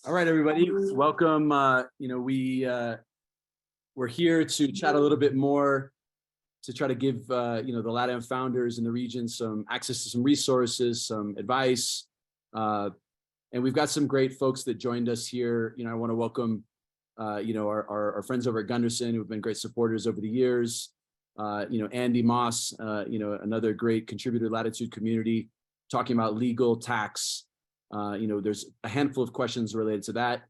All right, everybody, welcome. We're here to chat a little bit more to try to give the LATAM founders in the region some access to some resources, some advice, and we've got some great folks that joined us here. I want to welcome our friends over at Gunderson who've been great supporters over the years. Andy Moss, another great contributor to Latitude community, talking about legal tax. There's a handful of questions related to that.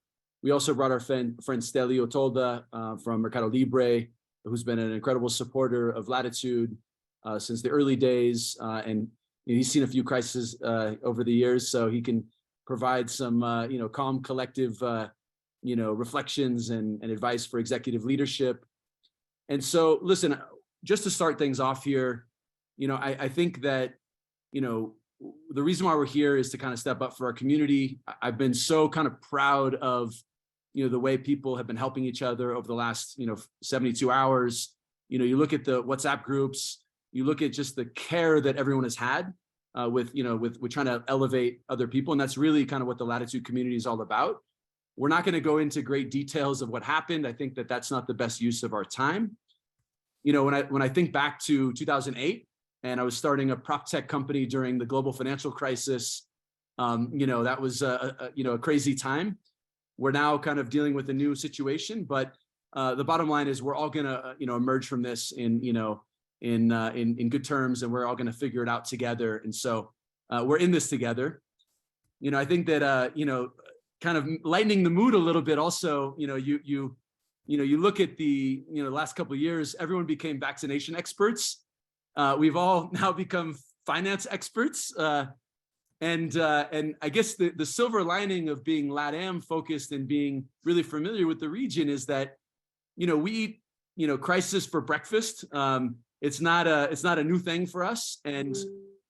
We also brought our friend Stelleo Tolda from Mercado Libre, who's been an incredible supporter of Latitude since the early days. And he's seen a few crises over the years, so he can provide some, calm, collective, reflections and advice for executive leadership. And so, listen, just to start things off here, I think that, the reason why we're here is to kind of step up for our community. I've been so kind of proud of, the way people have been helping each other over the last, 72 hours. You look at the WhatsApp groups, you look at just the care that everyone has had with trying to elevate other people. And that's really kind of what the Latitude community is all about. We're not going to go into great details of what happened. I think that that's not the best use of our time. When I think back to 2008, and I was starting a prop tech company during the global financial crisis. That was a crazy time. We're now kind of dealing with a new situation, but the bottom line is we're all gonna emerge from this in good terms, and we're all gonna figure it out together. And so we're in this together. I think that kind of lightening the mood a little bit. Also, you look at the last couple of years, everyone became vaccination experts. We've all now become finance experts. And I guess the silver lining of being LATAM focused and being really familiar with the region is that, we eat, crisis for breakfast. It's not a new thing for us. And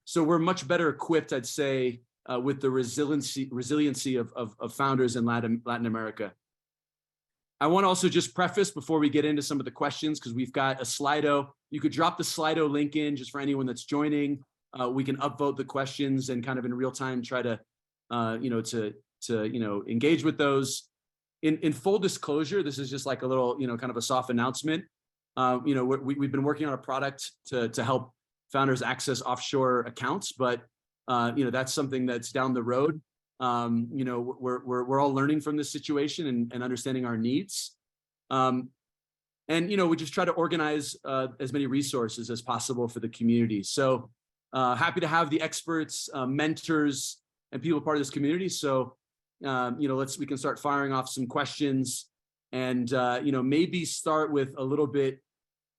so we're much better equipped, I'd say, with the resiliency of founders in Latin America. I want to also just preface before we get into some of the questions, because we've got a Slido. You could drop the Slido link in just for anyone that's joining. We can upvote the questions and kind of in real time try to, engage with those. In full disclosure, this is just like a little, kind of a soft announcement. We've been working on a product to help founders access offshore accounts, but that's something that's down the road. We're all learning from this situation and understanding our needs. We just try to organize as many resources as possible for the community. So happy to have the experts, mentors, and people part of this community. So, we can start firing off some questions and, maybe start with a little bit.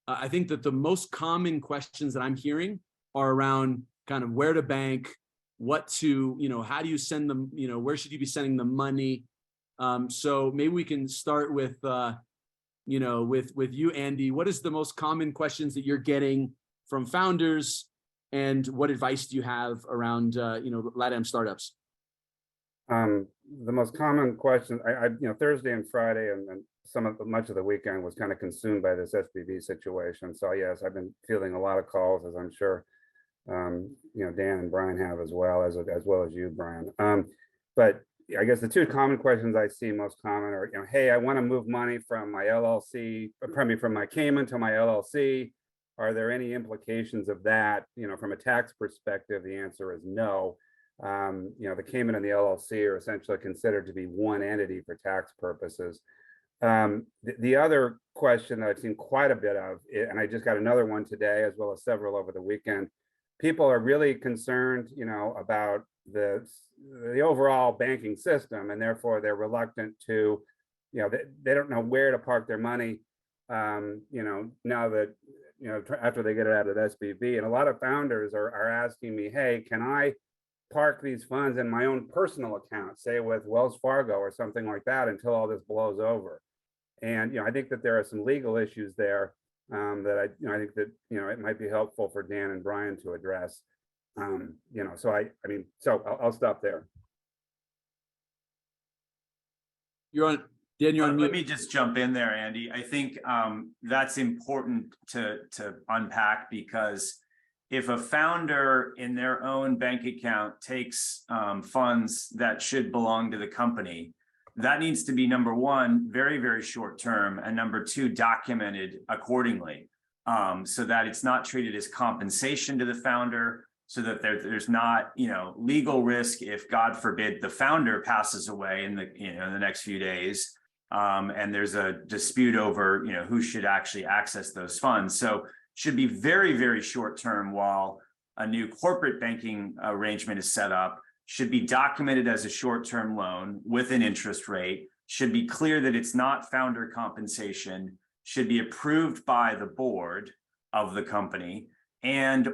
I think that the most common questions that I'm hearing are around kind of where to bank, what to, how do you send them, where should you be sending the money? So maybe we can start with, with you, Andy. What is the most common questions that you're getting from founders, and what advice do you have around, LATAM startups? The most common question, Thursday and Friday and much of the weekend was kind of consumed by this SVB situation. So yes, I've been fielding a lot of calls, as I'm sure Dan and Brian have as well as you, Brian. But I guess the two common questions I see most common are, hey, I want to move money from my LLC, from my Cayman to my LLC. Are there any implications of that? From a tax perspective, the answer is no. The Cayman and the LLC are essentially considered to be one entity for tax purposes. The other question that I've seen quite a bit of, and I just got another one today, as well as several over the weekend, people are really concerned, about the overall banking system, and therefore they're reluctant to, they don't know where to park their money, now that, after they get it out of SVB. And a lot of founders are asking me, hey, can I park these funds in my own personal account, say with Wells Fargo or something like that, until all this blows over? And, I think that there are some legal issues there that I think that, it might be helpful for Dan and Brian to address. So I'll stop there. You're on, Dan, you're on mute. Let me just jump in there, Andy. I think that's important to unpack, because if a founder in their own bank account takes funds that should belong to the company, that needs to be, number one, very, very short term, and number two, documented accordingly, so that it's not treated as compensation to the founder, so that there's not, legal risk if, God forbid, the founder passes away in the next few days, and there's a dispute over, who should actually access those funds. So should be very, very short term while a new corporate banking arrangement is set up, should be documented as a short-term loan with an interest rate, should be clear that it's not founder compensation, should be approved by the board of the company and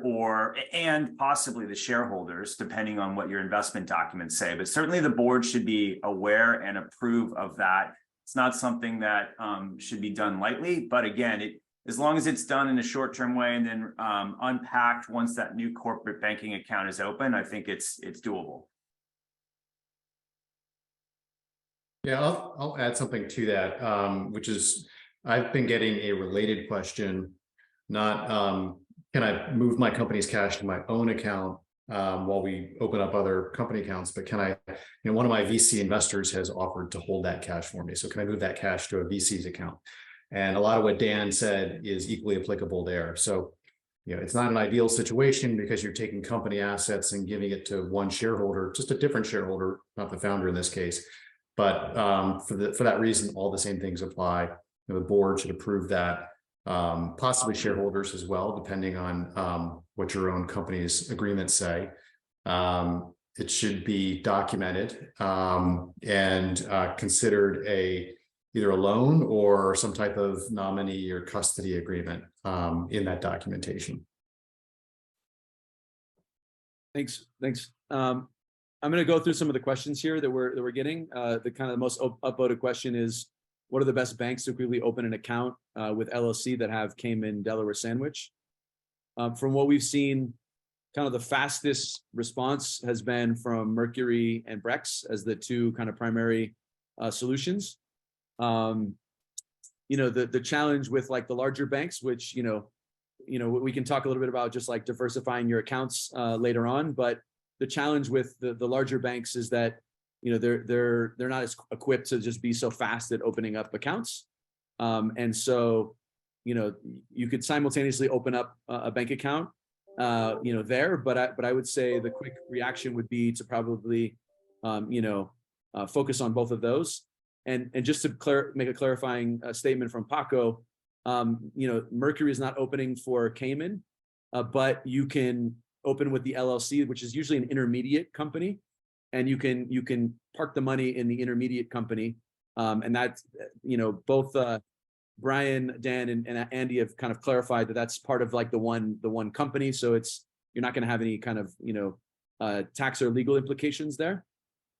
possibly the shareholders, depending on what your investment documents say. But certainly the board should be aware and approve of that. It's not something that should be done lightly, but again, as long as it's done in a short-term way and then unpacked once that new corporate banking account is open, I think it's doable. Yeah, I'll add something to that, which is I've been getting a related question, not can I move my company's cash to my own account while we open up other company accounts, but can I, one of my VC investors has offered to hold that cash for me. So can I move that cash to a VC's account? And a lot of what Dan said is equally applicable there. So, it's not an ideal situation because you're taking company assets and giving it to one shareholder, just a different shareholder, not the founder in this case. But for that reason, all the same things apply. The board should approve that, possibly shareholders as well, depending on what your own company's agreements say. It should be documented and considered either a loan or some type of nominee or custody agreement in that documentation. Thanks. I'm going to go through some of the questions here that we're getting. The kind of the most upvoted question is, what are the best banks to quickly open an account with LLC that have Cayman, Delaware sandwich? From what we've seen, kind of the fastest response has been from Mercury and Brex as the two kind of primary solutions. The challenge with like the larger banks, which we can talk a little bit about just like diversifying your accounts later on, but the challenge with the larger banks is that they're not as equipped to just be so fast at opening up accounts, and so you could simultaneously open up a bank account there, but I would say the quick reaction would be to probably focus on both of those. And just to make a clarifying statement from Paco, Mercury is not opening for Cayman, but you can open with the LLC, which is usually an intermediate company, and you can park the money in the intermediate company, and that's both Brian, Dan, and Andy have kind of clarified that that's part of like the one company, so you're not going to have any kind of tax or legal implications there,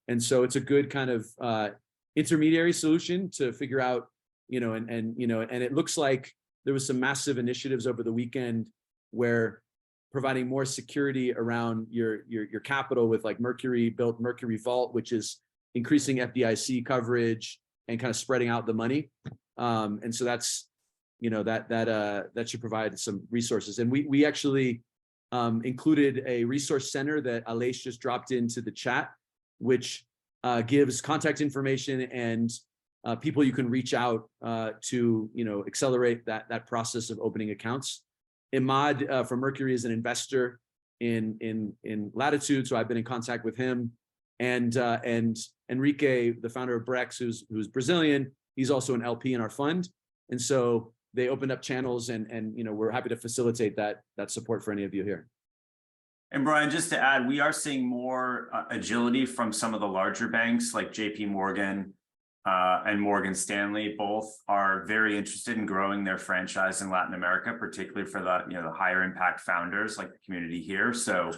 and so it's a good kind of intermediary solution to figure out, and it looks like there was some massive initiatives over the weekend where providing more security around your capital with like Mercury built Mercury Vault, which is increasing FDIC coverage and kind of spreading out the money. And so that's, that should provide some resources. And we actually included a resource center that Aleix just dropped into the chat, which gives contact information and people you can reach out to, accelerate that process of opening accounts. Imad from Mercury is an investor in Latitude, so I've been in contact with him, and Enrique, the founder of Brex, who's Brazilian, he's also an LP in our fund, and so they opened up channels, and we're happy to facilitate that support for any of you here. And Brian, just to add, we are seeing more agility from some of the larger banks like JP Morgan and Morgan Stanley. Both are very interested in growing their franchise in Latin America, particularly for the higher impact founders like the community here. So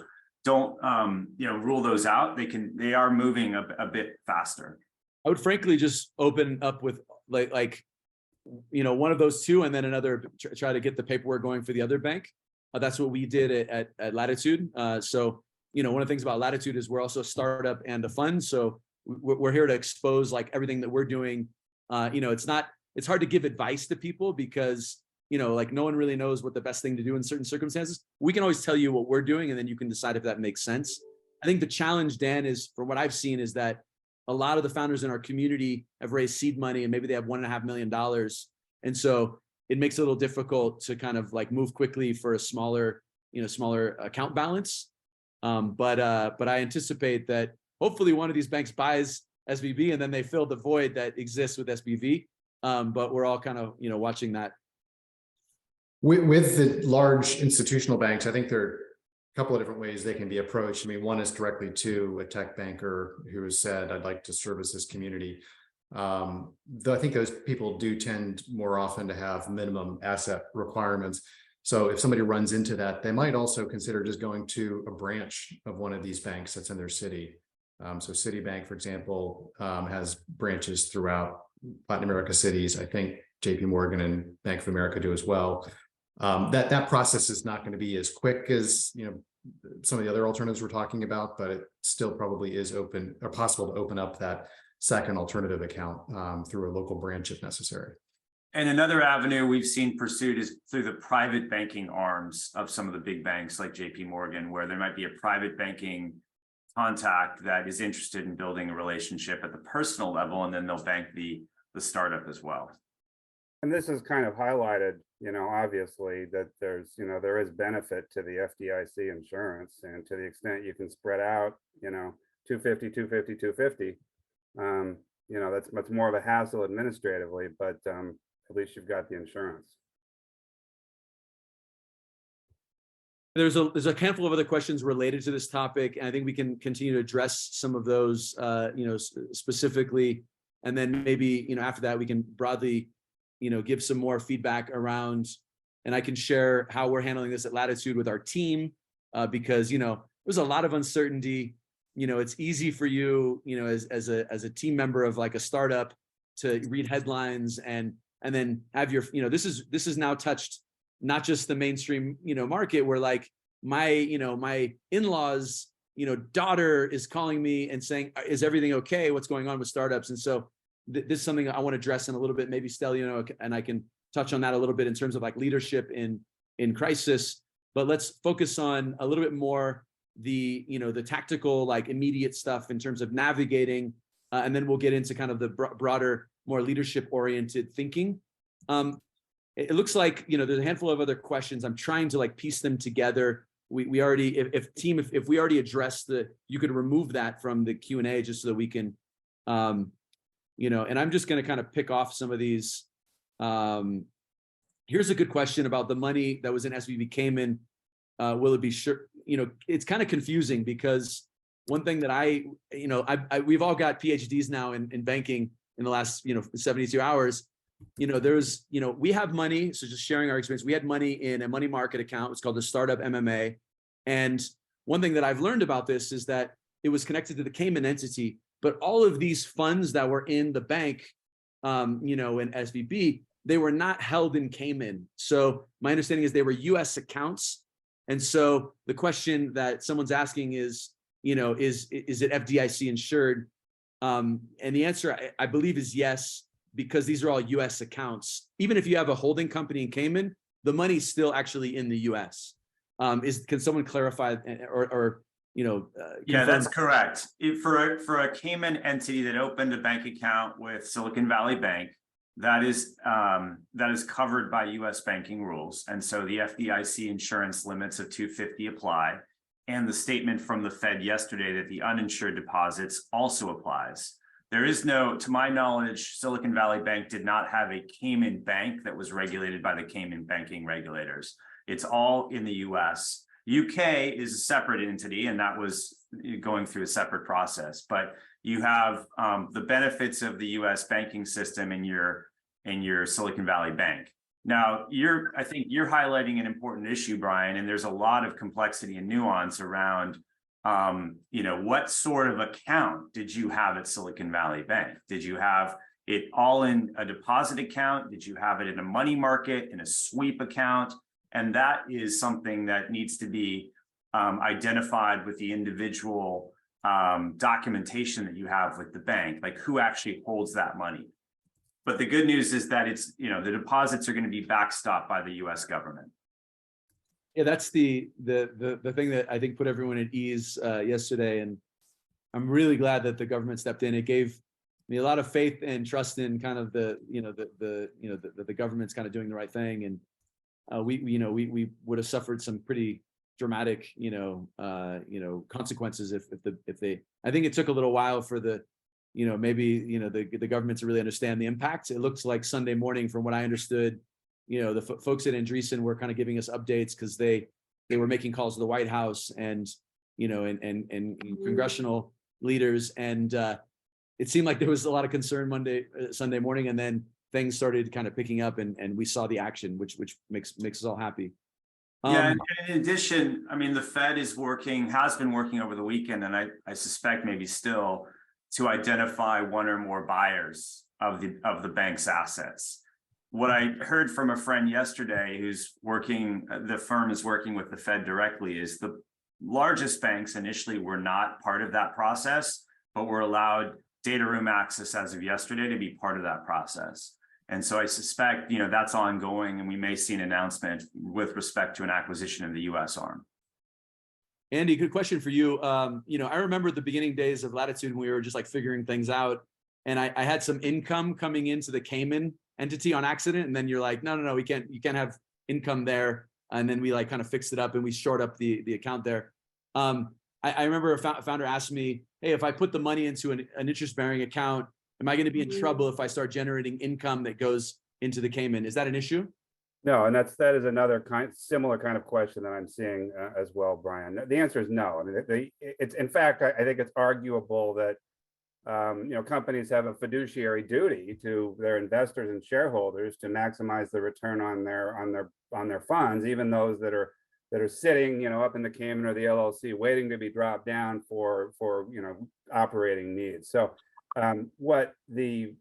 don't rule those out. They are moving a bit faster. I would frankly just open up with like one of those two, and then another, try to get the paperwork going for the other bank. That's what we did at Latitude. So one of the things about Latitude is we're also a startup and a fund. So we're here to expose like everything that we're doing. It's hard to give advice to people because like no one really knows what the best thing to do in certain circumstances. We can always tell you what we're doing, and then you can decide if that makes sense. I think the challenge, Dan, is from what I've seen is that a lot of the founders in our community have raised seed money and maybe they have $1.5 million. And so it makes it a little difficult to kind of like move quickly for a smaller account balance. But I anticipate that hopefully one of these banks buys SVB and then they fill the void that exists with SVB. But we're all kind of, watching that. With the large institutional banks, I think there are a couple of different ways they can be approached. I mean, one is directly to a tech banker who has said, I'd like to service this community. Though I think those people do tend more often to have minimum asset requirements. So if somebody runs into that, they might also consider just going to a branch of one of these banks that's in their city. So Citibank, for example, has branches throughout Latin America cities. I think JP Morgan and Bank of America do as well. That process is not going to be as quick as some of the other alternatives we're talking about, but it still probably is open or possible to open up that second alternative account through a local branch if necessary. And another avenue we've seen pursued is through the private banking arms of some of the big banks like JP Morgan, where there might be a private banking contact that is interested in building a relationship at the personal level, and then they'll bank the startup as well. And this is kind of highlighted, obviously that there's, there is benefit to the FDIC insurance, and to the extent you can spread out, 250, 250, 250, that's much more of a hassle administratively, but at least you've got the insurance. There's a handful of other questions related to this topic, and I think we can continue to address some of those, specifically, and then maybe, after that we can broadly, give some more feedback around, and I can share how we're handling this at Latitude with our team, because, there's a lot of uncertainty. It's easy for you, as a team member of like a startup to read headlines and then have your, this is now touched not just the mainstream, market, where like my in-laws, daughter is calling me and saying, is everything okay? What's going on with startups? And so this is something I want to address in a little bit, maybe Stelleo, and I can touch on that a little bit in terms of like leadership in crisis, but let's focus on a little bit more the tactical, like immediate stuff in terms of navigating, and then we'll get into kind of the broader, more leadership oriented thinking. It looks like, there's a handful of other questions. I'm trying to like piece them together. We already, if we already addressed you could remove that from the Q&A just so that we can, and I'm just going to kind of pick off some of these. Here's a good question about the money that was in SVB Cayman. Will it be sure? It's kind of confusing because one thing that we've all got PhDs now in banking in the last, 72 hours. We have money. So just sharing our experience, we had money in a money market account. It's called the Startup MMA. And one thing that I've learned about this is that it was connected to the Cayman entity, but all of these funds that were in the bank, in SVB, they were not held in Cayman. So my understanding is they were US accounts. And so the question that someone's asking is, is it FDIC insured? And the answer I believe is yes, because these are all US accounts. Even if you have a holding company in Cayman, the money's still actually in the US. Can someone clarify or Yeah, that's correct. For a Cayman entity that opened a bank account with Silicon Valley Bank, that is covered by US banking rules. And so the FDIC insurance limits of 250 apply. And the statement from the Fed yesterday that the uninsured deposits also applies. There is no, to my knowledge, Silicon Valley Bank did not have a Cayman bank that was regulated by the Cayman banking regulators. It's all in the US. UK is a separate entity, and that was going through a separate process. But you have the benefits of the US banking system in your Silicon Valley Bank. Now, I think you're highlighting an important issue, Brian, and there's a lot of complexity and nuance around what sort of account did you have at Silicon Valley Bank? Did you have it all in a deposit account? Did you have it in a money market, in a sweep account? And that is something that needs to be identified with the individual documentation that you have with the bank, like who actually holds that money. But the good news is that it's, the deposits are going to be backstopped by the US government. Yeah, that's the thing that I think put everyone at ease yesterday. And I'm really glad that the government stepped in. It gave me a lot of faith and trust in kind of the government's kind of doing the right thing. And we would have suffered some pretty dramatic, consequences if they, I think it took a little while for the, the government to really understand the impact. It looks like Sunday morning, from what I understood, the folks at Andreessen were kind of giving us updates because they were making calls to the White House and, and congressional leaders. And it seemed like there was a lot of concern Sunday morning, and then things started kind of picking up, and we saw the action, which makes us all happy. Yeah, and in addition, I mean, the Fed has been working over the weekend, and I suspect maybe still, to identify one or more buyers of the bank's assets. What I heard from a friend yesterday who's the firm is working with the Fed directly, is the largest banks initially were not part of that process, but were allowed data room access as of yesterday to be part of that process. And so I suspect, that's ongoing, and we may see an announcement with respect to an acquisition of the US arm. Andy, good question for you. I remember the beginning days of Latitude when we were just like figuring things out, and I had some income coming into the Cayman entity on accident, and then you're like, no, you can't have income there. And then we like kind of fixed it up, and we shored up the account there. I remember a founder asked me, hey, if I put the money into an interest-bearing account, am I going to be in trouble if I start generating income that goes into the Cayman? Is that an issue? No, and that is another similar kind of question that I'm seeing as well, Brian. The answer is no. I mean, it's in fact, I think it's arguable that companies have a fiduciary duty to their investors and shareholders to maximize the return on their funds, even those that are sitting, up in the Cayman or the LLC, waiting to be dropped down for operating needs. So what the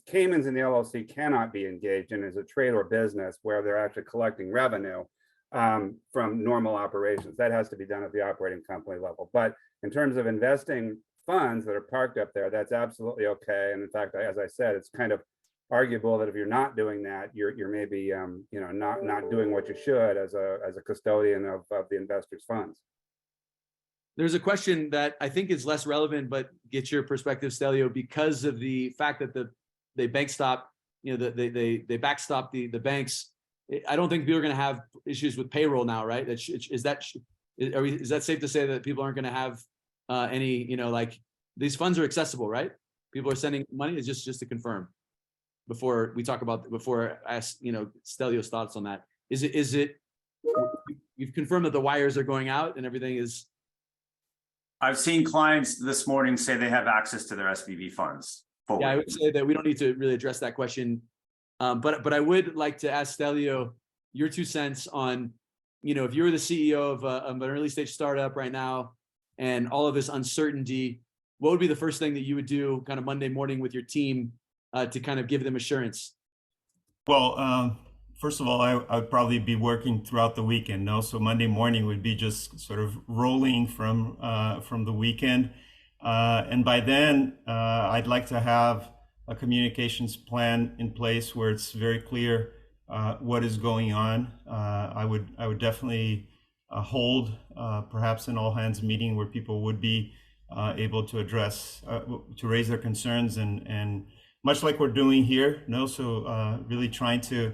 Caymans and the LLC cannot be engaged in is a trade or business where they're actually collecting revenue from normal operations. That has to be done at the operating company level. But in terms of investing funds that are parked up there, that's absolutely okay. And in fact, as I said, it's kind of arguable that if you're not doing that, you're maybe not doing what you should as a custodian of the investor's funds. There's a question that I think is less relevant, but get your perspective, Stelleo, because of the fact that they backstop the banks. I don't think people are going to have issues with payroll now, right? Is that safe to say that people aren't going to have any, these funds are accessible, right? People are sending money. It's just to confirm before I ask, Steleo's thoughts on that. Is it, you've confirmed that the wires are going out and everything is. I've seen clients this morning say they have access to their SVB funds. Forward. Yeah, I would say that we don't need to really address that question. But I would like to ask Stelleo your 2 cents on, if you were the CEO of an early stage startup right now and all of this uncertainty, what would be the first thing that you would do kind of Monday morning with your team to kind of give them assurance? Well, first of all, I would probably be working throughout the weekend. No, so Monday morning would be just sort of rolling from the weekend, and by then I'd like to have a communications plan in place where it's very clear what is going on. I would definitely hold perhaps an all hands meeting where people would be able to address to raise their concerns and much like we're doing here. So really trying to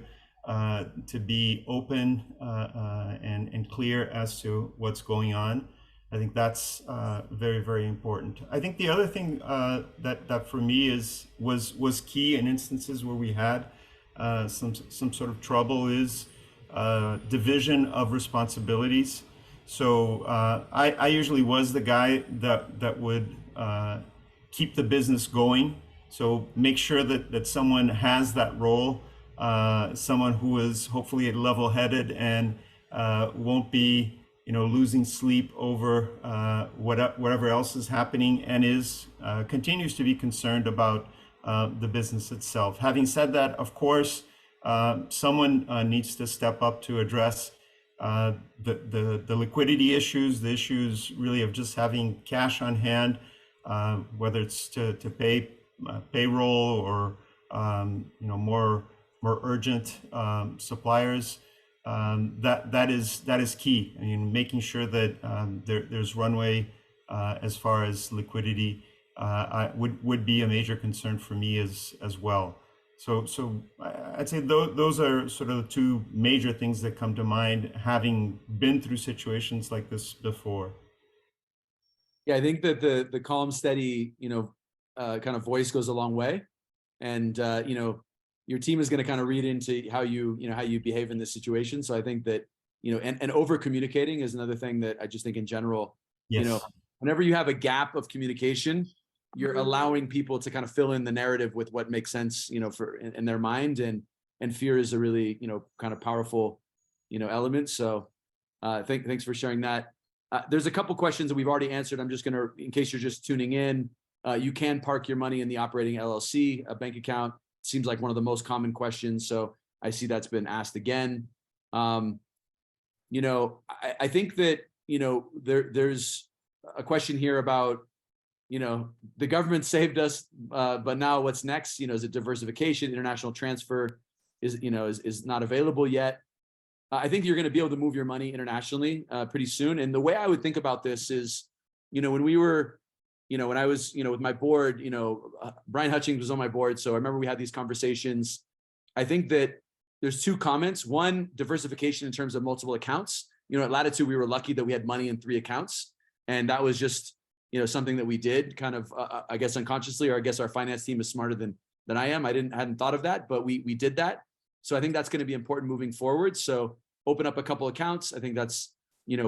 be open and clear as to what's going on. I think that's very, very important. I think the other thing that for me was key in instances where we had some sort of trouble is division of responsibilities. So I usually was the guy that would keep the business going. So make sure that someone has that role. Someone who is hopefully level-headed and won't be, losing sleep over whatever else is happening, and continues to be concerned about the business itself. Having said that, of course, someone needs to step up to address the liquidity issues, the issues really of just having cash on hand, whether it's to pay payroll or more urgent suppliers. That is key. I mean, making sure that there's runway as far as liquidity would be a major concern for me as well. So I'd say those are sort of the two major things that come to mind, having been through situations like this before. Yeah, I think that the calm, steady, kind of voice goes a long way, and your team is going to kind of read into how you behave in this situation. So I think that and over communicating is another thing that I just think in general, Yes. whenever you have a gap of communication, you're allowing people to kind of fill in the narrative with what makes sense, for in their mind, and fear is a really kind of powerful element. So thanks for sharing that. There's a couple questions that we've already answered. I'm just gonna, in case you're just tuning in, you can park your money in the operating LLC, a bank account. Seems like one of the most common questions, so I see that's been asked again. I think that there's a question here about the government saved us, but now what's next? Is it diversification? International transfer is not available yet. I think you're going to be able to move your money internationally pretty soon. And the way I would think about this is, when we were, when I was, with my board, Brian Hutchings was on my board. So I remember we had these conversations. I think that there's two comments. One, diversification in terms of multiple accounts. At Latitude, we were lucky that we had money in 3 accounts. And that was just, something that we did kind of, I guess, unconsciously, or I guess our finance team is smarter than I am. I hadn't thought of that, but we did that. So I think that's going to be important moving forward. So open up a couple accounts. I think that's,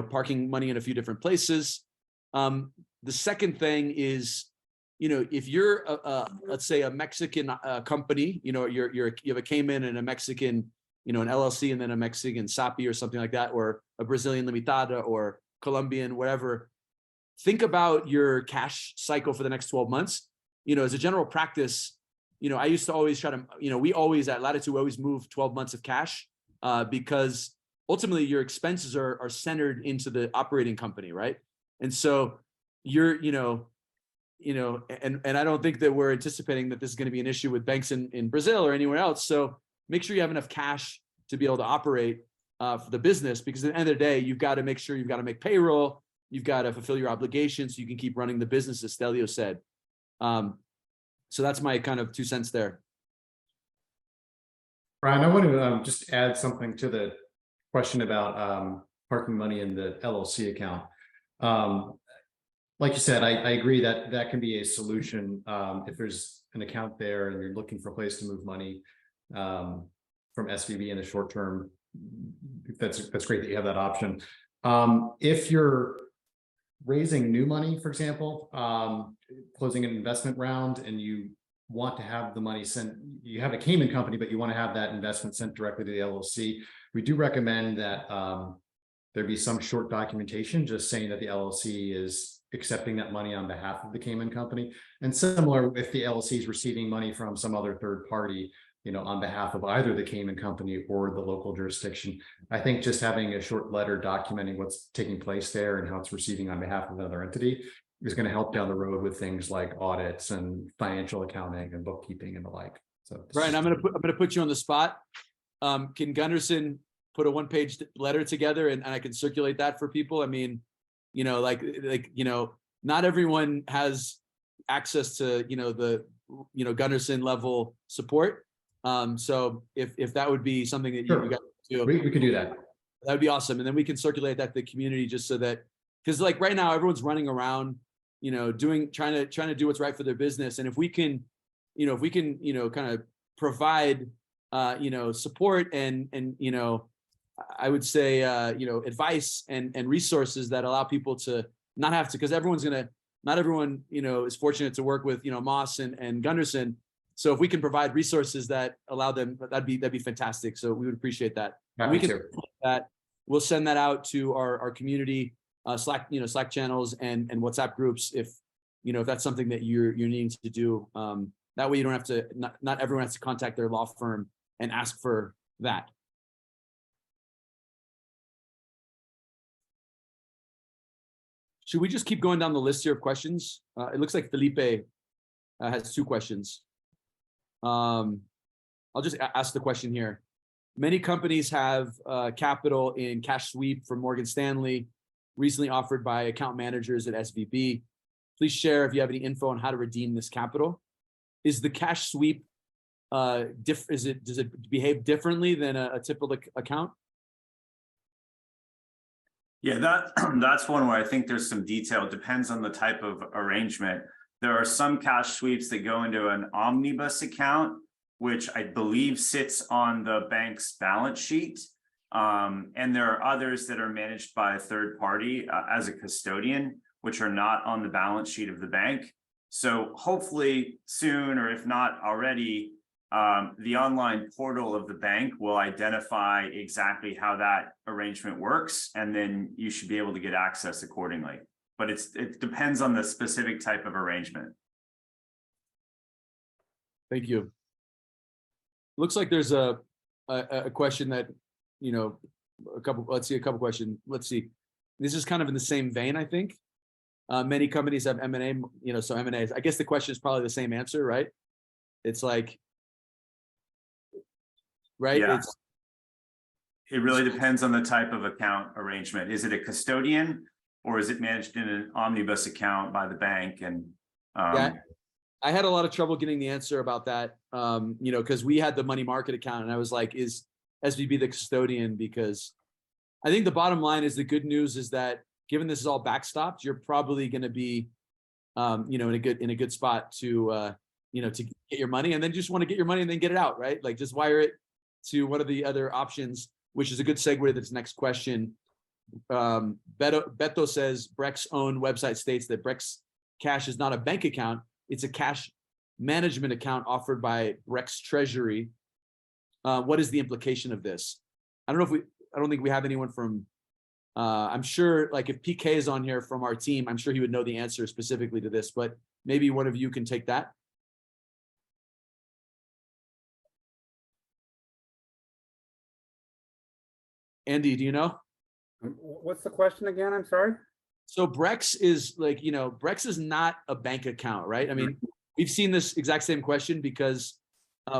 parking money in a few different places. The second thing is, if you're let's say a Mexican company, you have a Cayman and a Mexican, an LLC, and then a Mexican SAPI or something like that, or a Brazilian Limitada or Colombian, whatever. Think about your cash cycle for the next 12 months. As a general practice, I used to always try to, we always at Latitude, we always move 12 months of cash because ultimately your expenses are centered into the operating company, right? And so you're, and I don't think that we're anticipating that this is going to be an issue with banks in Brazil or anywhere else. So make sure you have enough cash to be able to operate for the business, because at the end of the day, you've got to make sure you've got to make payroll, you've got to fulfill your obligations so you can keep running the business, as Stelleo said. So that's my kind of 2 cents there. Brian, I want to just add something to the question about parking money in the LLC account. Like you said, I agree that that can be a solution if there's an account there and you're looking for a place to move money from SVB in the short term. That's great that you have that option. If you're raising new money, for example, closing an investment round, and you want to have the money sent, you have a Cayman company, but you want to have that investment sent directly to the LLC, we do recommend that there be some short documentation just saying that the LLC is accepting that money on behalf of the Cayman company. And similar, if the LLC is receiving money from some other third party, on behalf of either the Cayman company or the local jurisdiction, I think just having a short letter documenting what's taking place there and how it's receiving on behalf of another entity is going to help down the road with things like audits and financial accounting and bookkeeping and the like. So Brian, I'm going to put you on the spot. Can Gunderson put a 1-page letter together and I can circulate that for people? I mean, not everyone has access to, the, Gunderson level support. So if that would be something that you guys do, we could do that. That would be awesome. And then we can circulate that to the community, just so that, because like right now, everyone's running around, trying to do what's right for their business. And if we can, kind of provide, support and, I would say, advice and resources that allow people to not have to, because not everyone, is fortunate to work with, Moss and Gunderson. So if we can provide resources that allow them, that'd be fantastic. So we would appreciate that. We can that. We'll send that out to our community Slack, Slack channels and WhatsApp groups if that's something that you're needing to do. That way you don't have to. Not everyone has to contact their law firm and ask for that. Should we just keep going down the list here of questions? It looks like Felipe has 2 questions. I'll just ask the question here. Many companies have capital in cash sweep from Morgan Stanley. recently offered by account managers at SVB. Please share if you have any info on how to redeem this capital. Is the cash sweep, does it behave differently than a typical account? Yeah, that's one where I think there's some detail. It depends on the type of arrangement. There are some cash sweeps that go into an omnibus account, which I believe sits on the bank's balance sheet. And there are others that are managed by a third party as a custodian, which are not on the balance sheet of the bank. So hopefully soon, or if not already, the online portal of the bank will identify exactly how that arrangement works, and then you should be able to get access accordingly. But it depends on the specific type of arrangement. Thank you. Looks like there's a question that, you know, a couple questions. Let's see. This is kind of in the same vein, I think. Many companies have M&A, you know, so M&A, I guess the question is probably the same answer, right? It's like, right? Yeah. It really depends on the type of account arrangement. Is it a custodian, or is it managed in an omnibus account by the bank? And yeah, I had a lot of trouble getting the answer about that, you know, because we had the money market account, and I was like, is SVB the custodian? Because I think the bottom line is, the good news is that given this is all backstopped, you're probably going to be, you know, in a good spot to, you know, to get your money, and then just want to get your money and then get it out, right? Like just wire it to one of the other options, which is a good segue to this next question. Beto says Brex own website states that Brex Cash is not a bank account; it's a cash management account offered by Brex Treasury. What is the implication of this? I don't think we have anyone from. I'm sure, like, if PK is on here from our team, I'm sure he would know the answer specifically to this, but maybe one of you can take that. Andy, do you know? What's the question again? I'm sorry. So Brex is, like, you know, Brex is not a bank account, right? I mean, we've seen this exact same question because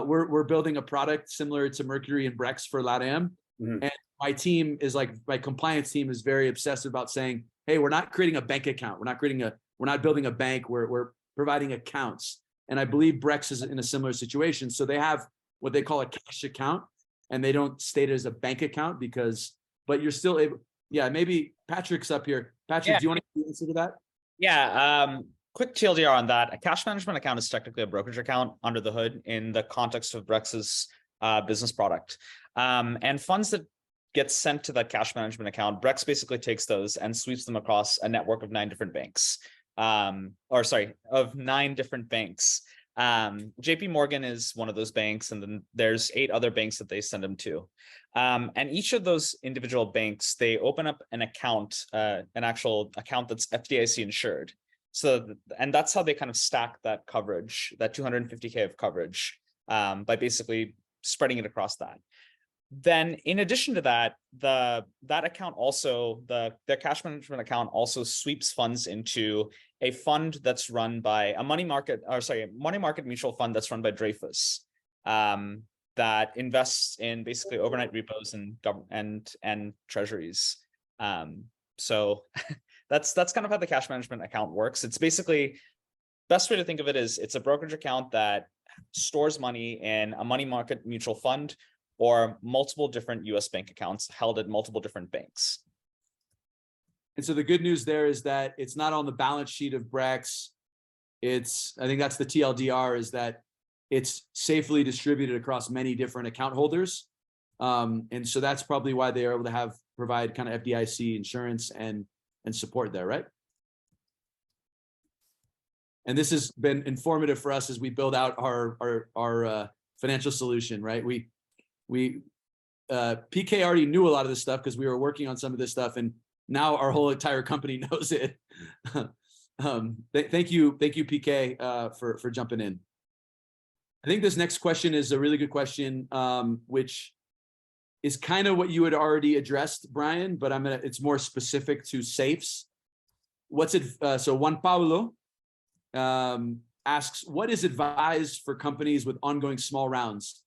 we're building a product similar to Mercury and Brex for LATAM. And my team is like, my compliance team is very obsessive about saying, hey, we're not creating a bank account. We're not building a bank. We're providing accounts. And I believe Brex is in a similar situation. So they have what they call a cash account, and they don't state it as a bank account but you're still able. Yeah, maybe Patrick's up here. Patrick, do you want to answer to that? Yeah. Quick TLDR on that. A cash management account is technically a brokerage account under the hood in the context of Brex's business product. And funds that get sent to that cash management account, Brex basically takes those and sweeps them across a network of 9 different banks. Of 9 different banks. JP Morgan is one of those banks, and then there's 8 other banks that they send them to. And each of those individual banks, they open up an account, an actual account that's FDIC insured. So, and that's how they kind of stack that coverage, that 250K of coverage, by basically spreading it across that. Then in addition to that, that account also, their cash management account also sweeps funds into a fund that's run by a money market mutual fund that's run by Dreyfus, that invests in basically overnight repos and treasuries. So that's kind of how the cash management account works. It's basically, best way to think of it is, it's a brokerage account that stores money in a money market mutual fund or multiple different US bank accounts held at multiple different banks. And so the good news there is that it's not on the balance sheet of Brex. I think that's the TLDR, is that it's safely distributed across many different account holders. And so that's probably why they are able to provide kind of FDIC insurance and support there, right? And this has been informative for us as we build out our financial solution, right? PK already knew a lot of this stuff because we were working on some of this stuff, and now our whole entire company knows it. Thank you, PK, for jumping in. I think this next question is a really good question, which is kind of what you had already addressed, Brian, but it's more specific to safes. So Juan Pablo asks, what is advised for companies with ongoing small rounds?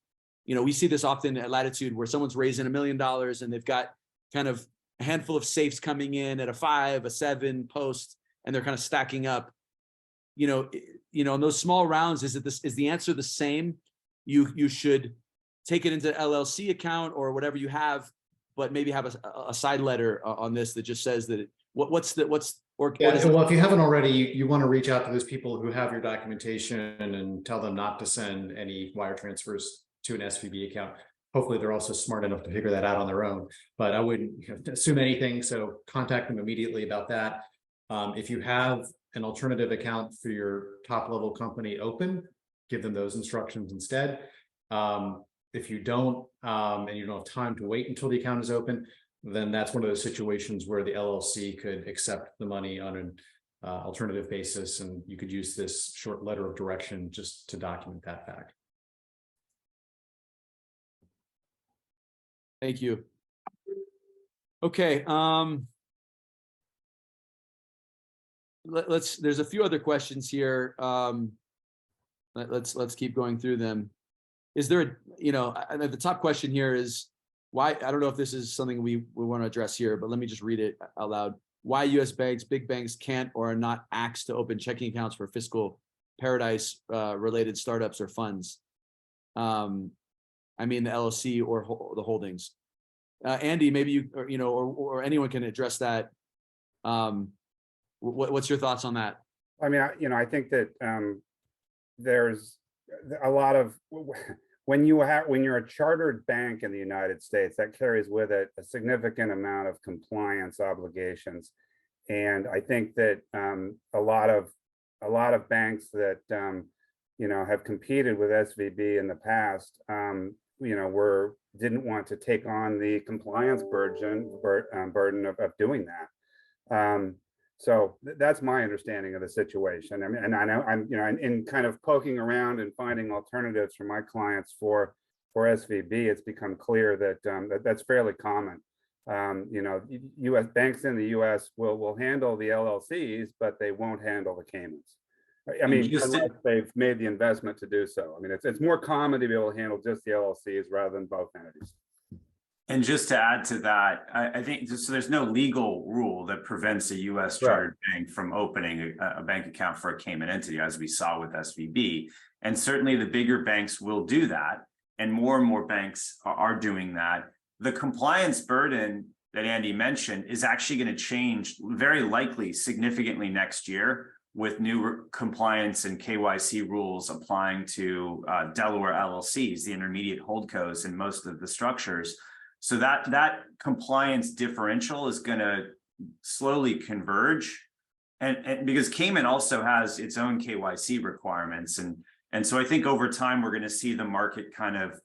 You know, we see this often at Latitude where someone's raising $1 million and they've got kind of a handful of safes coming in at a 5, a 7 post, and they're kind of stacking up. In those small rounds, is the answer the same? You should take it into LLC account or whatever you have, but maybe have a side letter on this that just says that well, if you haven't already, you want to reach out to those people who have your documentation and tell them not to send any wire transfers to an SVB account. Hopefully they're also smart enough to figure that out on their own, but I wouldn't assume anything. So contact them immediately about that. If you have an alternative account for your top level company open, give them those instructions instead. If you don't, and you don't have time to wait until the account is open, then that's one of those situations where the LLC could accept the money on an alternative basis, and you could use this short letter of direction just to document that fact. Thank you. Okay. There's a few other questions here. Let's keep going through them. Is there, the top question here is why, I don't know if this is something we want to address here, but let me just read it out loud. Why US banks, big banks can't or are not asked to open checking accounts for fiscal paradise related startups or funds. I mean, the LLC or the holdings. Andy, maybe you, or anyone can address that. What's your thoughts on that? I mean, I think that there's a lot of, when you're a chartered bank in the United States, that carries with it a significant amount of compliance obligations. And I think that a lot of banks that have competed with SVB in the past, didn't want to take on the compliance burden of doing that. So that's my understanding of the situation. I mean, and I know I'm, in kind of poking around and finding alternatives for my clients for SVB, it's become clear that that's fairly common. U.S. banks in the U.S. will handle the LLCs, but they won't handle the Caymans. I mean, unless they've made the investment to do so. I mean, it's more common to be able to handle just the LLCs rather than both entities. And just to add to that, I think so there's no legal rule that prevents a U.S. chartered bank from opening a bank account for a Cayman entity, as we saw with SVB. And certainly the bigger banks will do that. And more banks are doing that. The compliance burden that Andy mentioned is actually going to change very likely significantly next year, with new compliance and KYC rules applying to Delaware LLCs, the intermediate holdcos in most of the structures. So that compliance differential is going to slowly converge, and because Cayman also has its own KYC requirements, and so I think over time we're going to see the market kind of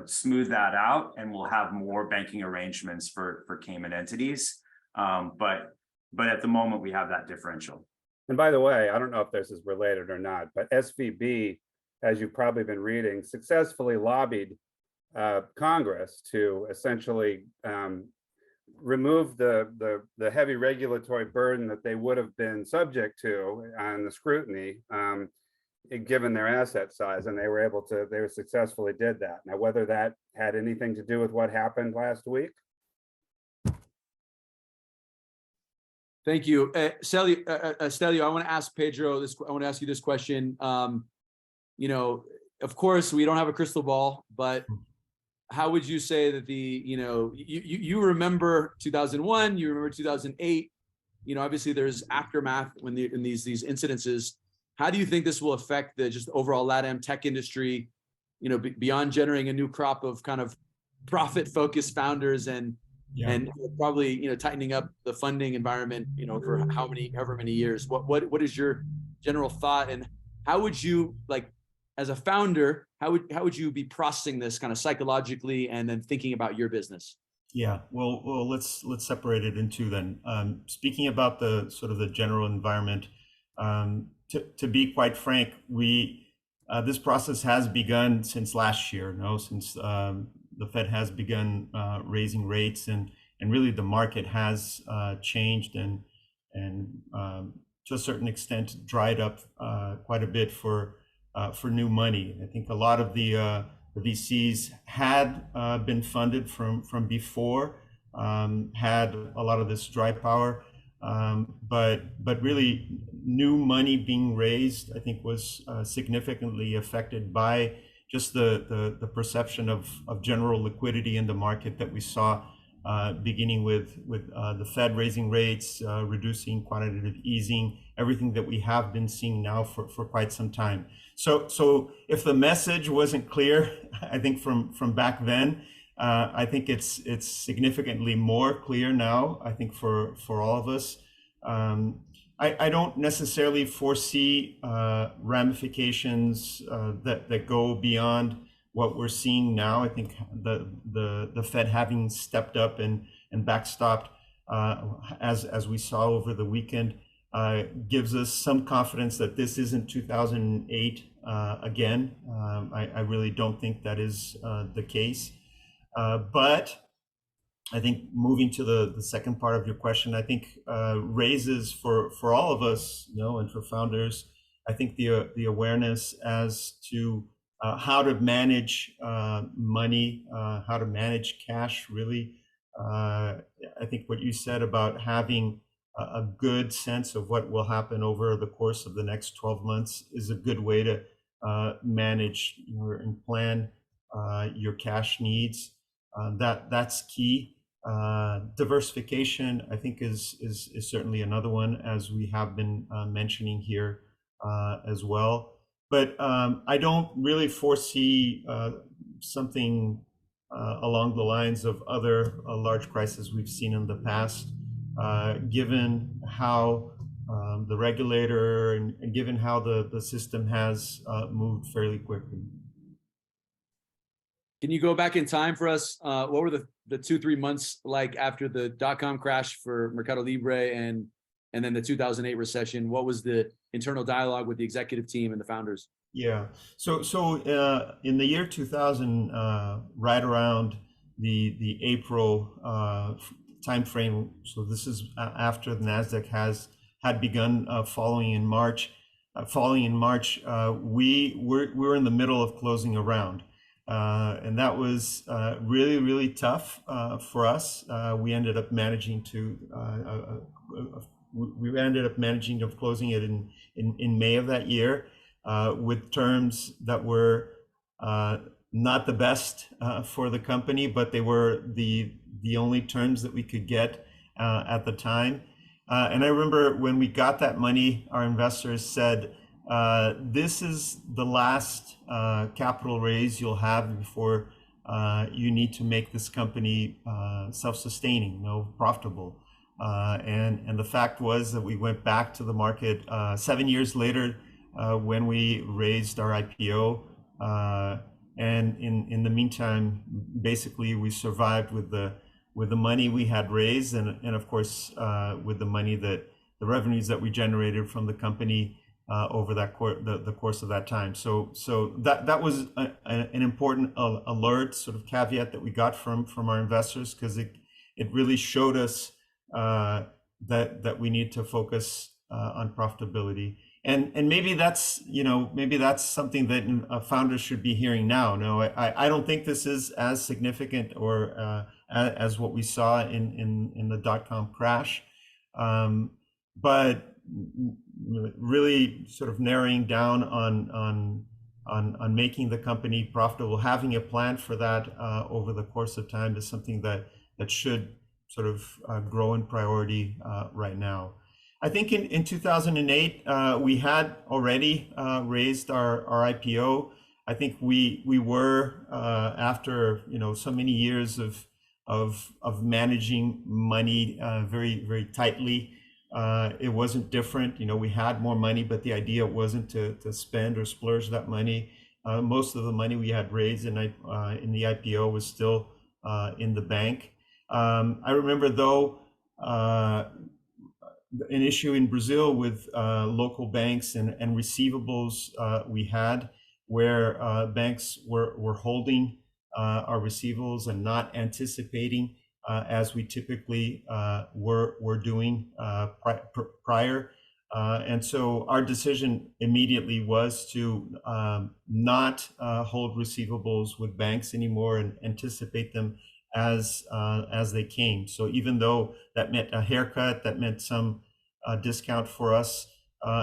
smooth that out, and we'll have more banking arrangements for Cayman entities. But at the moment we have that differential. And by the way, I don't know if this is related or not, but SVB, as you've probably been reading, successfully lobbied Congress to essentially remove the heavy regulatory burden that they would have been subject to on the scrutiny, given their asset size, and they successfully did that. Now, whether that had anything to do with what happened last week. Thank you. Stelleo, I want to ask Pedro this. I want to ask you this question. Of course, we don't have a crystal ball, but how would you say that you remember 2001, you remember 2008, obviously there's aftermath in these incidences. How do you think this will affect the just overall LATAM tech industry, beyond generating a new crop of kind of profit-focused founders and probably tightening up the funding environment for however many years? What is your general thought, and how would you, like, as a founder, how would you be processing this kind of psychologically and then thinking about your business? Yeah, well, let's separate it in two then. Speaking about the sort of the general environment, to be quite frank, this process has begun since last year. Since the Fed has begun raising rates, and really the market has changed and to a certain extent dried up quite a bit for new money. I think a lot of the VCs had been funded from before, had a lot of this dry power. But really, new money being raised, I think, was significantly affected by just the perception of general liquidity in the market that we saw, beginning with the Fed raising rates, reducing quantitative easing, everything that we have been seeing now for quite some time. So if the message wasn't clear, I think from back then, I think it's significantly more clear now, I think, for all of us. I don't necessarily foresee ramifications that go beyond what we're seeing now. I think the Fed having stepped up and backstopped, as we saw over the weekend, gives us some confidence that this isn't 2008 again. I really don't think that is the case. But I think, moving to the second part of your question, I think raises for all of us, and for founders, I think the awareness as to how to manage money, how to manage cash, really. I think what you said about having a good sense of what will happen over the course of the next 12 months is a good way to manage and plan your cash needs. That's key. Diversification, I think, is certainly another one, as we have been mentioning here as well. But I don't really foresee something along the lines of other large crises we've seen in the past, given how the regulator and given how the system has moved fairly quickly. Can you go back in time for us? What were the 2-3 months like after the .com crash for Mercado Libre and then the 2008 recession? What was the internal dialogue with the executive team and the founders? Yeah. So in the year 2000, right around the April timeframe. So this is after the Nasdaq had begun falling in March. We were in the middle of closing a round. And that was really, really tough for us. We ended up managing to closing it in May of that year, with terms that were not the best for the company, but they were the only terms that we could get at the time. And I remember when we got that money, our investors said, this is the last capital raise you'll have before you need to make this company self-sustaining, profitable. And the fact was that we went back to the market 7 years later when we raised our IPO. And in the meantime, basically, we survived with the money we had raised, and of course with the money the revenues that we generated from the company over that the course of that time. So that was an important alert, sort of caveat that we got from our investors, because it really showed us that we need to focus on profitability. And maybe that's something that founders should be hearing now. No, I don't think this is as significant or as what we saw in the .com crash, but really sort of narrowing down on making the company profitable, having a plan for that over the course of time is something that should sort of grow in priority right now. I think in 2008 we had already raised our IPO. I think we were after so many years of managing money very, very tightly. It wasn't different. We had more money, but the idea wasn't to spend or splurge that money. Most of the money we had raised in the IPO was still in the bank. I remember, though, an issue in Brazil with local banks and receivables we had, where banks were holding our receivables and not anticipating as we typically were doing prior. And so our decision immediately was to not hold receivables with banks anymore and anticipate them as they came. So even though that meant a haircut, that meant some discount for us,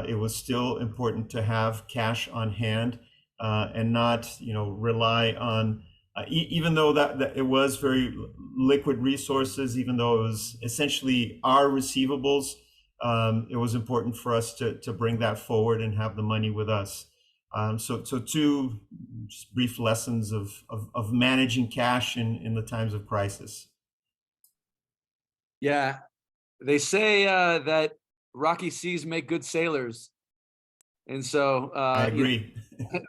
it was still important to have cash on hand and not, rely on. Even though that it was very liquid resources, even though it was essentially our receivables, it was important for us to bring that forward and have the money with us. So two just brief lessons of managing cash in the times of crisis. Yeah, they say that rocky seas make good sailors, and so I agree.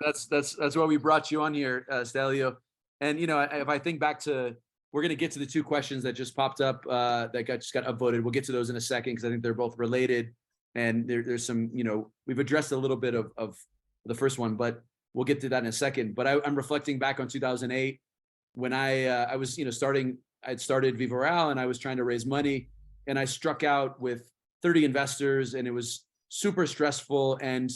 that's why we brought you on here, Stelleo. And if I think back to, we're going to get to the two questions that just popped up that just got upvoted. We'll get to those in a second because I think they're both related, and there's some, we've addressed a little bit of the first one, but we'll get to that in a second. But I'm reflecting back on 2008 when I was I'd started Viva Real and I was trying to raise money, and I struck out with 30 investors, and it was super stressful, and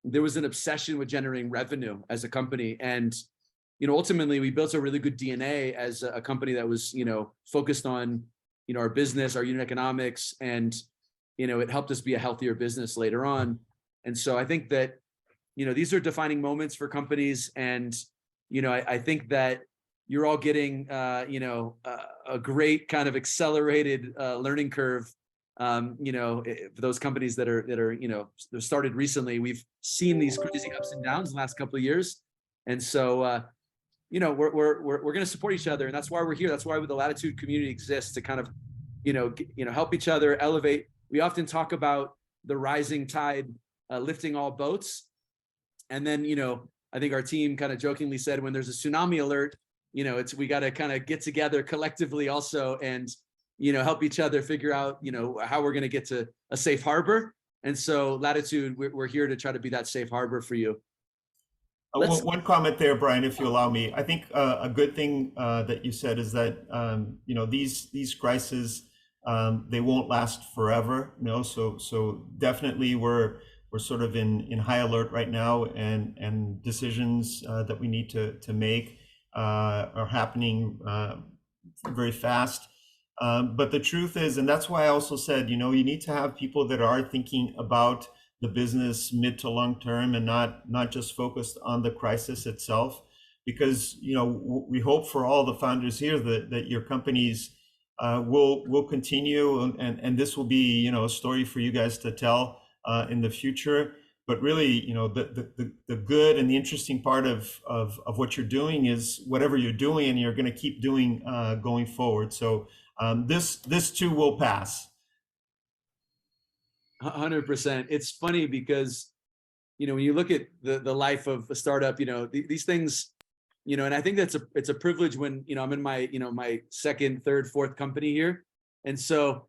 there was an obsession with generating revenue as a company. And ultimately we built a really good DNA as a company that was, focused on, our business, our unit economics, and, it helped us be a healthier business later on. And so I think that, these are defining moments for companies. And, I think that you're all getting, a great kind of accelerated learning curve. For those companies that are, they've started recently, we've seen these crazy ups and downs the last couple of years. And so, we're going to support each other, and that's why we're here. That's why the Latitude community exists, to kind of, help each other elevate. We often talk about the rising tide lifting all boats, and then I think our team kind of jokingly said, when there's a tsunami alert, we got to kind of get together collectively also, and help each other figure out how we're going to get to a safe harbor. And so Latitude, we're here to try to be that safe harbor for you. One comment there, Brian, if you allow me. I think a good thing that you said is that these crises, they won't last forever. So definitely we're sort of in high alert right now, and decisions that we need to make are happening very fast. But the truth is, and that's why I also said, you need to have people that are thinking about the business mid to long term, and not just focused on the crisis itself, because we hope for all the founders here that your companies will continue, and this will be a story for you guys to tell in the future. But really, the good and the interesting part of what you're doing is whatever you're doing, and you're going to keep doing going forward. So this too will pass. 100%. It's funny because, when you look at the life of a startup, these things, and I think it's a privilege when, I'm in my, my second, third, fourth company here. And so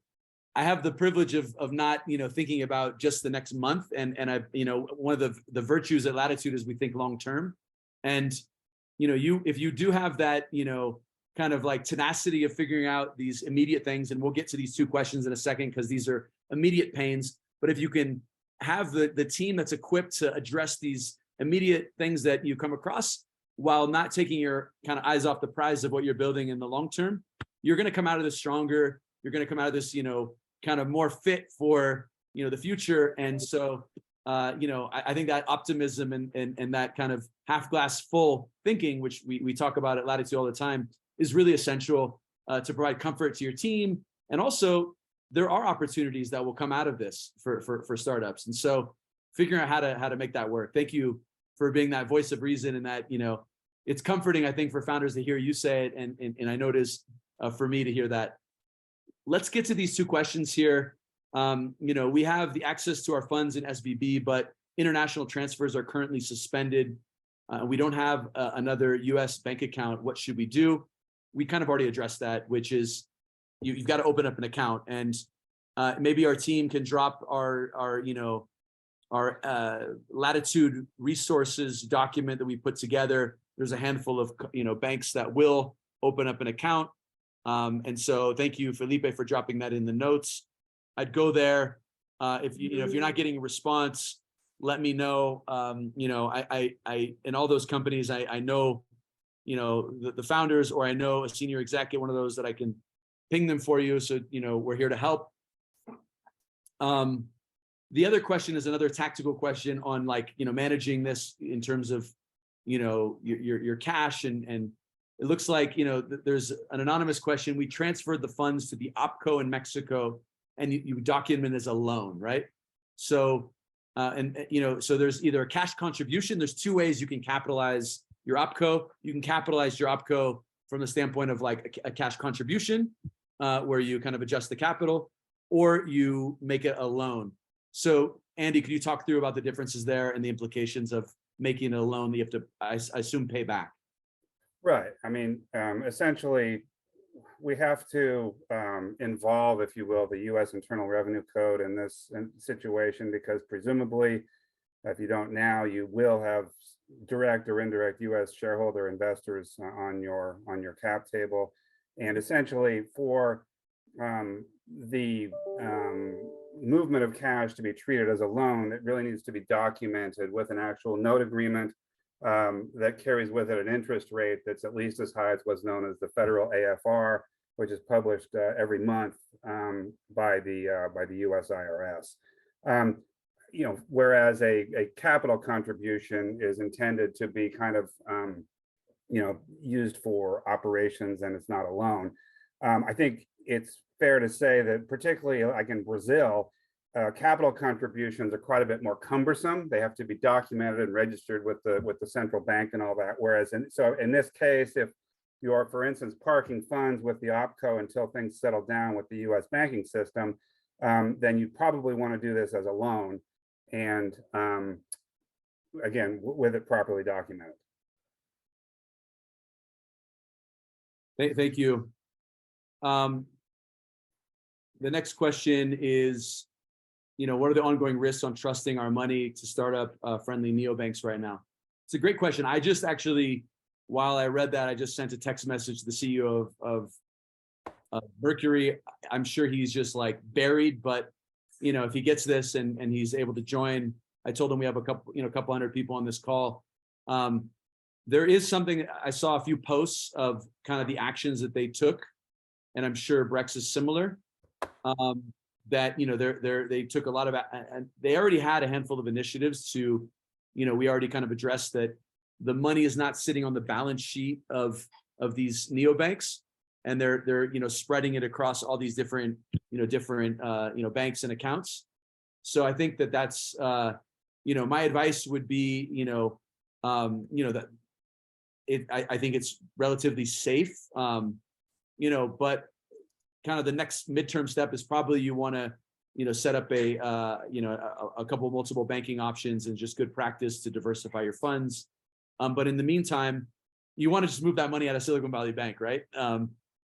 I have the privilege of not, thinking about just the next month. And I've, one of the virtues at Latitude is we think long-term. And, if you do have that, kind of like tenacity of figuring out these immediate things, and we'll get to these two questions in a second, because these are immediate pains. But if you can have the team that's equipped to address these immediate things that you come across, while not taking your kind of eyes off the prize of what you're building in the long term, you're going to come out of this stronger. You're going to come out of this, kind of more fit for, the future. And so, I think that optimism and that kind of half glass full thinking, which we talk about at Latitude all the time, is really essential to provide comfort to your team. And also, there are opportunities that will come out of this for startups. And so figuring out how to make that work. Thank you for being that voice of reason, and that, it's comforting, I think, for founders to hear you say it. And I notice for me to hear that. Let's get to these two questions here. We have the access to our funds in SVB, but international transfers are currently suspended. We don't have another US bank account. What should we do? We kind of already addressed that, which is you've got to open up an account, and maybe our team can drop our Latitude resources document that we put together. There's a handful of banks that will open up an account, and so thank you, Felipe, for dropping that in the notes. I'd go there. If you're not getting a response, let me know. I in all those companies, I know the founders, or I know a senior exec at one of those, that I can ping them for you. So, we're here to help. The other question is another tactical question on managing this in terms of, your cash, and it looks like, there's an anonymous question. We transferred the funds to the OpCo in Mexico, and you document as a loan, right? So, so there's either a cash contribution. There's two ways you can capitalize your OpCo. You can capitalize your OpCo from the standpoint of like a cash contribution, where you kind of adjust the capital, or you make it a loan. So, Andy, could you talk through about the differences there and the implications of making a loan that you have to, I assume, pay back? Right. I mean, essentially, we have to involve, if you will, the U.S. Internal Revenue Code in this situation, because presumably, if you don't now, you will have direct or indirect U.S. shareholder investors on your cap table, and essentially for the movement of cash to be treated as a loan, it really needs to be documented with an actual note agreement that carries with it an interest rate that's at least as high as what's known as the federal AFR, which is published every month by the U.S. IRS. Whereas a capital contribution is intended to be kind of used for operations, and it's not a loan. I think it's fair to say that particularly like in Brazil, capital contributions are quite a bit more cumbersome. They have to be documented and registered with the central bank and all that. Whereas in this case, if you are, for instance, parking funds with the OpCo until things settle down with the U.S. banking system, then you probably want to do this as a loan, and again, with it properly documented. Thank you. The next question is, what are the ongoing risks on trusting our money to startup friendly neobanks right now? It's a great question. I just actually, while I read that, I just sent a text message to the CEO of Mercury. I'm sure he's just like buried, but if he gets this and he's able to join, I told him we have a couple hundred people on this call. There is something, I saw a few posts of kind of the actions that they took, and I'm sure Brex is similar. That they took a lot of, and they already had a handful of initiatives to, we already kind of addressed that the money is not sitting on the balance sheet of these neobanks, and they're spreading it across all these different banks and accounts. So I think that's my advice would be that I think it's relatively safe, but kind of the next midterm step is probably you want to, set up a couple of multiple banking options, and just good practice to diversify your funds. But in the meantime, you want to just move that money out of Silicon Valley Bank, right?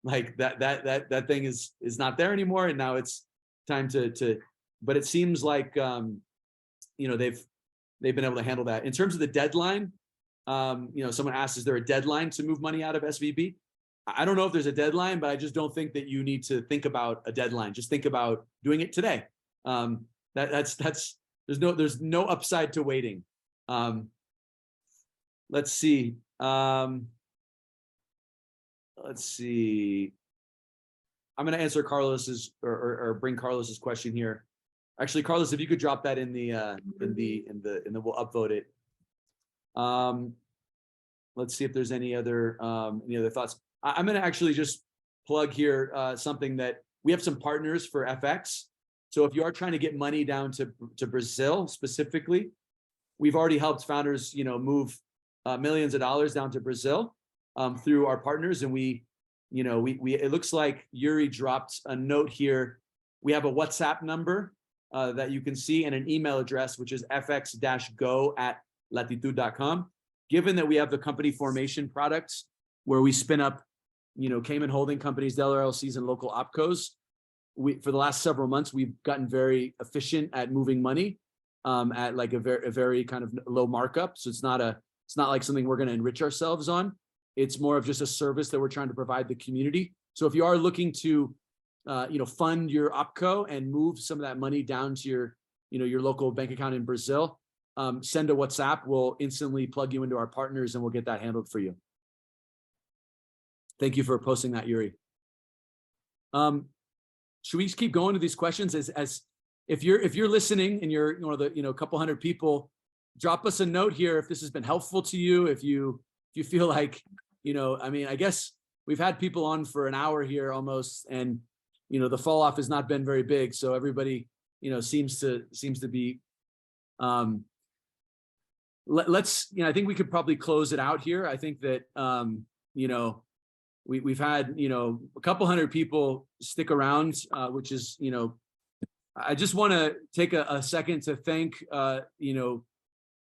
Like that thing is not there anymore, and now it's time to. But it seems like they've been able to handle that. In terms of the deadline, someone asked, is there a deadline to move money out of SVB? I don't know if there's a deadline, but I just don't think that you need to think about a deadline. Just think about doing it today. There's no upside to waiting. Let's see. I'm going to answer Carlos's or bring Carlos's question here. Actually, Carlos, if you could drop that in the we'll upvote it. Let's see if there's any other thoughts. I'm going to actually just plug here something that we have some partners for FX. So if you are trying to get money down to Brazil specifically, we've already helped founders, move millions of dollars down to Brazil through our partners. And we it looks like Yuri dropped a note here. We have a WhatsApp number that you can see, and an email address, which is fx-go@latitud.com. Given that we have the company formation products where we spin up, Cayman holding companies, Delaware LLCs, and local opcos, for the last several months, we've gotten very efficient at moving money at like a very kind of low markup. So it's not like something we're going to enrich ourselves on. It's more of just a service that we're trying to provide the community. So if you are looking to, fund your opco and move some of that money down to your local bank account in Brazil, send a WhatsApp. We'll instantly plug you into our partners, and we'll get that handled for you. Thank you for posting that, Yuri. Should we just keep going to these questions as if you're listening and you're one of the a couple hundred people, drop us a note here if this has been helpful to you. If you feel like I mean, I guess we've had people on for an hour here almost, and the fall off has not been very big, so everybody seems to be. Let's I think we could probably close it out here. I think that we've had a couple hundred people stick around, which is I just want to take a second to thank on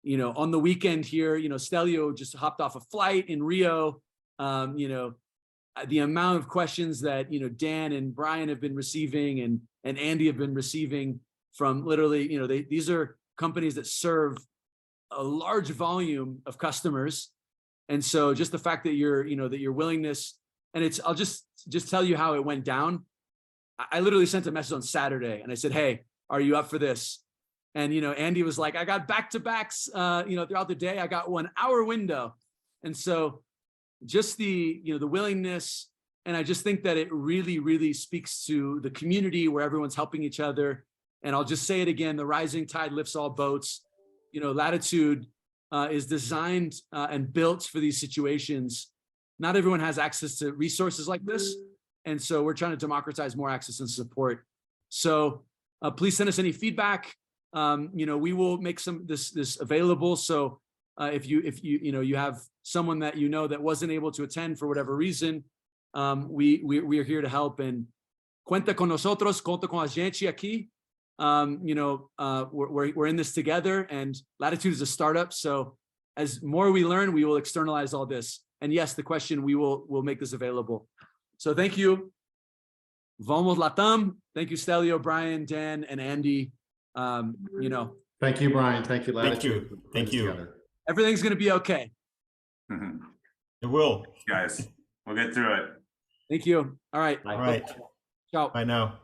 the weekend here, Stelleo just hopped off a flight in Rio. The amount of questions that Dan and Brian have been receiving and Andy have been receiving from literally these are companies that serve a large volume of customers. And so just the fact that your willingness, and I'll just tell you how it went down. I literally sent a message on Saturday and I said, hey, are you up for this? And, Andy was like, I got back-to-backs, throughout the day. I got 1 hour window. And so just the willingness, and I just think that it really, really speaks to the community where everyone's helping each other. And I'll just say it again, the rising tide lifts all boats. Latitude is designed and built for these situations. Not everyone has access to resources like this. And so we're trying to democratize more access and support. So please send us any feedback. We will make this available. So if you have someone that that wasn't able to attend for whatever reason, we are here to help. And cuenta con nosotros, conta con a gente aquí. We're in this together, and Latitude is a startup. So as more we learn, we will externalize all this. And yes, the question, we'll make this available. So thank you. Vamos Latam. Thank you, Stelleo, Brian, Dan, and Andy. Thank you, Brian. Thank you, Latitude. Thank you. Everything's going to be okay. It will. Guys, we'll get through it. Thank you. All right. All right. Ciao. Bye now.